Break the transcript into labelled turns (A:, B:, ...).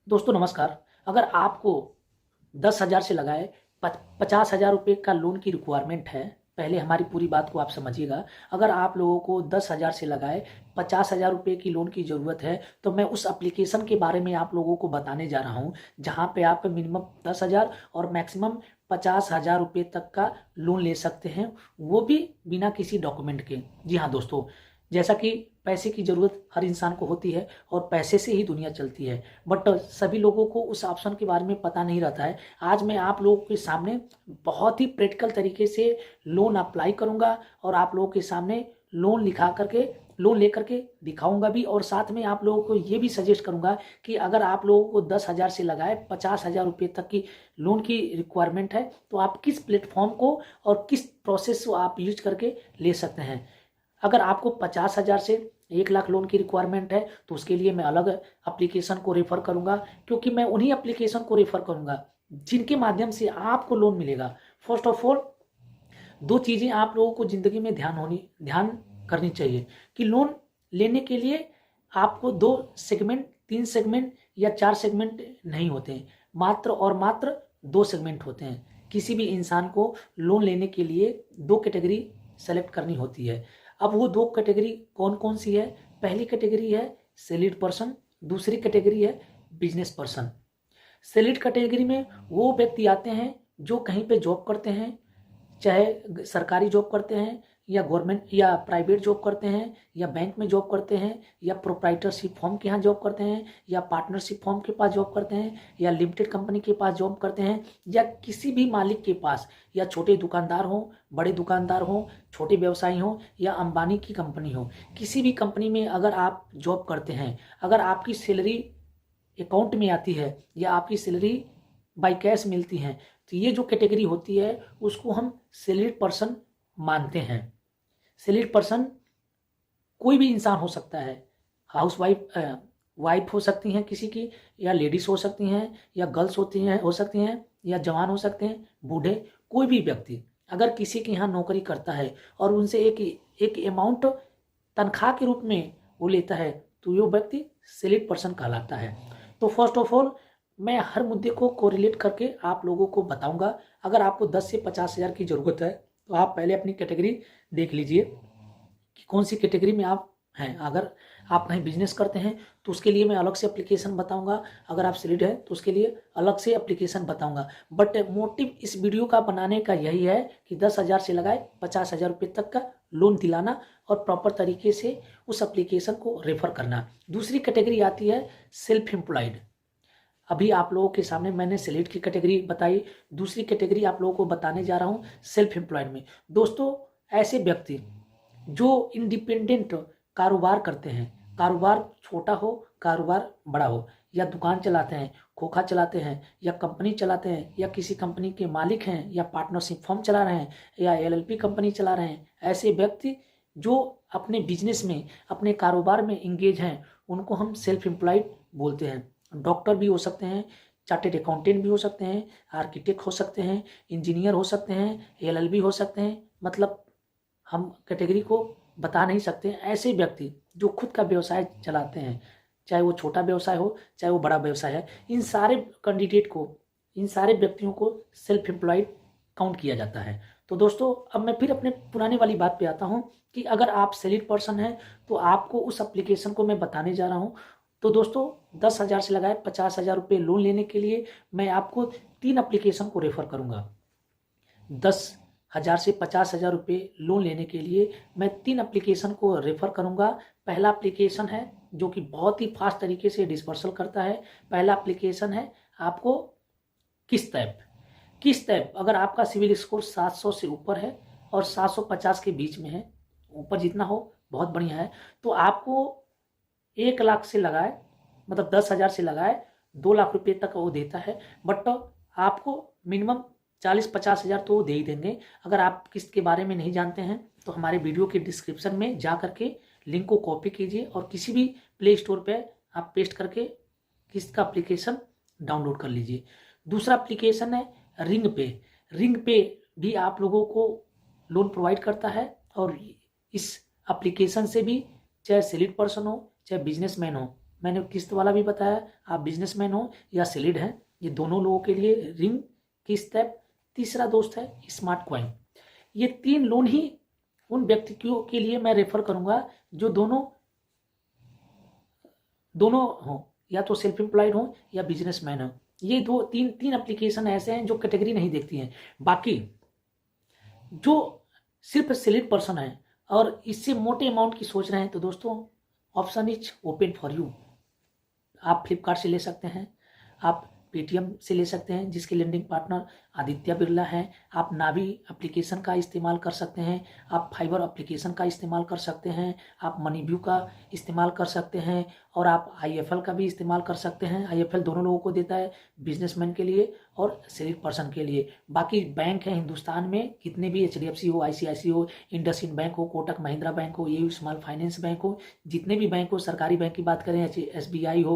A: दोस्तों नमस्कार। अगर आपको 10,000 से लगाए 50,000 रुपये का लोन की रिक्वायरमेंट है, पहले हमारी पूरी बात को आप समझिएगा। अगर आप लोगों को 10,000 से लगाए 50,000 रुपये की लोन की ज़रूरत है, तो मैं उस एप्लीकेशन के बारे में आप लोगों को बताने जा रहा हूँ, जहाँ पे आप मिनिमम 10,000 और मैक्सिमम 50,000 रुपये तक का लोन ले सकते हैं, वो भी बिना किसी डॉक्यूमेंट के। जी हाँ दोस्तों, जैसा कि पैसे की ज़रूरत हर इंसान को होती है और पैसे से ही दुनिया चलती है, बट सभी लोगों को उस ऑप्शन के बारे में पता नहीं रहता है। आज मैं आप लोगों के सामने बहुत ही प्रैक्टिकल तरीके से लोन अप्लाई करूंगा और आप लोगों के सामने लोन लेकर के दिखाऊंगा भी, और साथ में आप लोगों को ये भी सजेस्ट करूंगा कि अगर आप लोगों को 10,000 से लगाए 50,000 रुपये तक की लोन की रिक्वायरमेंट है, तो आप किस प्लेटफॉर्म को और किस प्रोसेस को आप यूज करके ले सकते हैं। अगर आपको 50,000 से 1 लाख लोन की रिक्वायरमेंट है, तो उसके लिए मैं अलग एप्लीकेशन को रेफर करूंगा, क्योंकि मैं उन्हीं एप्लीकेशन को रेफर करूंगा जिनके माध्यम से आपको लोन मिलेगा। फर्स्ट ऑफ ऑल, दो चीज़ें आप लोगों को ज़िंदगी में ध्यान करनी चाहिए कि लोन लेने के लिए आपको 2 सेगमेंट, 3 सेगमेंट या 4 सेगमेंट नहीं होते हैं, मात्र और मात्र 2 सेगमेंट होते हैं। किसी भी इंसान को लोन लेने के लिए 2 कैटेगरी सेलेक्ट करनी होती है। अब वो 2 कैटेगरी कौन कौन सी है? पहली कैटेगरी है सैलरीड पर्सन, दूसरी कैटेगरी है बिजनेस पर्सन। सैलरीड कैटेगरी में वो व्यक्ति आते हैं जो कहीं पे जॉब करते हैं, चाहे सरकारी जॉब करते हैं या गवर्नमेंट या प्राइवेट जॉब करते हैं या बैंक में जॉब करते हैं या प्रोप्राइटरशिप फर्म के यहाँ जॉब करते हैं या पार्टनरशिप फर्म के पास जॉब करते हैं या लिमिटेड कंपनी के पास जॉब करते हैं या किसी भी मालिक के पास, या छोटे दुकानदार हों, बड़े दुकानदार हों, छोटे व्यवसायी हों या अंबानी की कंपनी हो, किसी भी कंपनी में अगर आप जॉब करते हैं, अगर आपकी सैलरी अकाउंट में आती है या आपकी सैलरी बाई कैश मिलती है, तो ये जो कैटेगरी होती है उसको हम सैलरीड पर्सन मानते हैं। सैलरीड पर्सन कोई भी इंसान हो सकता है, हाउस वाइफ हो सकती हैं किसी की, या लेडीज हो सकती हैं, या गर्ल्स हो सकती हैं, या जवान हो सकते हैं, बूढ़े, कोई भी व्यक्ति अगर किसी के यहाँ नौकरी करता है और उनसे एक अमाउंट तनख्वाह के रूप में वो लेता है, तो वो व्यक्ति सैलरीड पर्सन कहलाता है। तो फर्स्ट ऑफ ऑल, मैं हर मुद्दे को कोरिलेट करके आप लोगों को बताऊंगा। अगर आपको 10 से 50,000 की ज़रूरत है, तो आप पहले अपनी कैटेगरी देख लीजिए कि कौन सी कैटेगरी में आप हैं। अगर आप कहीं बिजनेस करते हैं तो उसके लिए मैं अलग से एप्लीकेशन बताऊंगा, अगर आप सैलरीड है तो उसके लिए अलग से एप्लीकेशन बताऊंगा। बट मोटिव इस वीडियो का बनाने का यही है कि 10,000 से लगाए 50,000 रुपये तक का लोन दिलाना और प्रॉपर तरीके से उस एप्लीकेशन को रेफर करना। दूसरी कैटेगरी आती है सेल्फ एम्प्लॉयड। अभी आप लोगों के सामने मैंने सैलरीड की कैटेगरी बताई, दूसरी कैटेगरी आप लोगों को बताने जा रहा हूँ सेल्फ एम्प्लॉयड में। दोस्तों, ऐसे व्यक्ति जो इंडिपेंडेंट कारोबार करते हैं, कारोबार छोटा हो, कारोबार बड़ा हो, या दुकान चलाते हैं, खोखा चलाते हैं, या कंपनी चलाते हैं, या किसी कंपनी के मालिक हैं, या पार्टनरशिप फर्म चला रहे हैं, या एलएलपी कंपनी चला रहे हैं, ऐसे व्यक्ति जो अपने बिजनेस में, अपने कारोबार में इंगेज हैं, उनको हम सेल्फ एम्प्लॉयड बोलते हैं। डॉक्टर भी हो सकते हैं, चार्टेड अकाउंटेंट भी हो सकते हैं, आर्किटेक्ट हो सकते हैं, इंजीनियर हो सकते हैं, एलएलबी हो सकते हैं, मतलब हम कैटेगरी को बता नहीं सकते। ऐसे व्यक्ति जो खुद का व्यवसाय चलाते हैं, चाहे वो छोटा व्यवसाय हो चाहे वो बड़ा व्यवसाय है, इन सारे व्यक्तियों को सेल्फ एम्प्लॉयड काउंट किया जाता है। तो दोस्तों, अब मैं फिर अपने पुराने वाली बात पे आता हूँ कि अगर आप सैलरीड पर्सन हैं तो आपको उस एप्लीकेशन को मैं बताने जा रहा हूँ। तो दोस्तों, 10,000 से लगाए 50,000 रुपये लोन लेने के लिए मैं आपको 3 एप्लीकेशन को रेफर करूँगा। 10,000 से 50,000 रुपये लोन लेने के लिए मैं 3 एप्लीकेशन को रेफर करूँगा। पहला एप्लीकेशन है जो कि बहुत ही फास्ट तरीके से डिस्पर्सल करता है। पहला एप्लीकेशन है आपको किस्त ऐप। किस्त ऐप, अगर आपका सिविल स्कोर 700 से ऊपर है और 750 के बीच में है, ऊपर जितना हो बहुत बढ़िया है, तो आपको 1 लाख से लगाए, मतलब 10,000 से लगाए 2 लाख रुपये तक वो देता है। बट आपको मिनिमम 40-50 हज़ार तो वो दे ही देंगे। अगर आप किस्त के बारे में नहीं जानते हैं तो हमारे वीडियो के डिस्क्रिप्शन में जा करके लिंक को कॉपी कीजिए और किसी भी प्ले स्टोर पे आप पेस्ट करके किस्त का एप्लीकेशन डाउनलोड कर लीजिए। दूसरा एप्लीकेशन है रिंग पे। रिंग पे भी आप लोगों को लोन प्रोवाइड करता है, और इस एप्लीकेशन से भी चाहे सैलरीड पर्सन हो चाहे बिजनेसमैन हो, मैंने किस्त वाला भी बताया, आप बिजनेसमैन हो या सैलरीड हैं, ये दोनों लोगों के लिए रिंग की स्टेप। तीसरा दोस्त है स्मार्ट कॉइन। ये 3 लोन ही उन व्यक्तियों के लिए मैं रेफर करूंगा जो दोनों हो, या तो सेल्फ एम्प्लॉयड हो या बिजनेसमैन हो। ये तीन एप्लीकेशन ऐसे हैं जो कैटेगरी नहीं देखती हैं। बाकी जो सिर्फ सैलरीड पर्सन है और इससे मोटे अमाउंट की सोच रहे हैं, तो दोस्तों option is open for you. आप फ्लिपकार्ट से ले सकते हैं, आप पेटीएम से ले सकते हैं जिसके लेंडिंग पार्टनर आदित्य बिरला हैं, आप नावी एप्लीकेशन का इस्तेमाल कर सकते हैं, आप फाइबर एप्लीकेशन का इस्तेमाल कर सकते हैं, आप मनीव्यू का इस्तेमाल कर सकते हैं, और आप आईएफएल का भी इस्तेमाल कर सकते हैं। आईएफएल दोनों लोगों को देता है, बिजनेसमैन के लिए और सैलरीड पर्सन के लिए। बाकी बैंक है हिंदुस्तान में कितने भी, एचडीएफसी हो, आईसीआईसी हो, इंडसइंड बैंक हो, कोटक महिंद्रा बैंक हो, एयू स्मॉल फाइनेंस बैंक हो, जितने भी बैंक हो, सरकारी बैंक की बात करें, एसबीआई हो,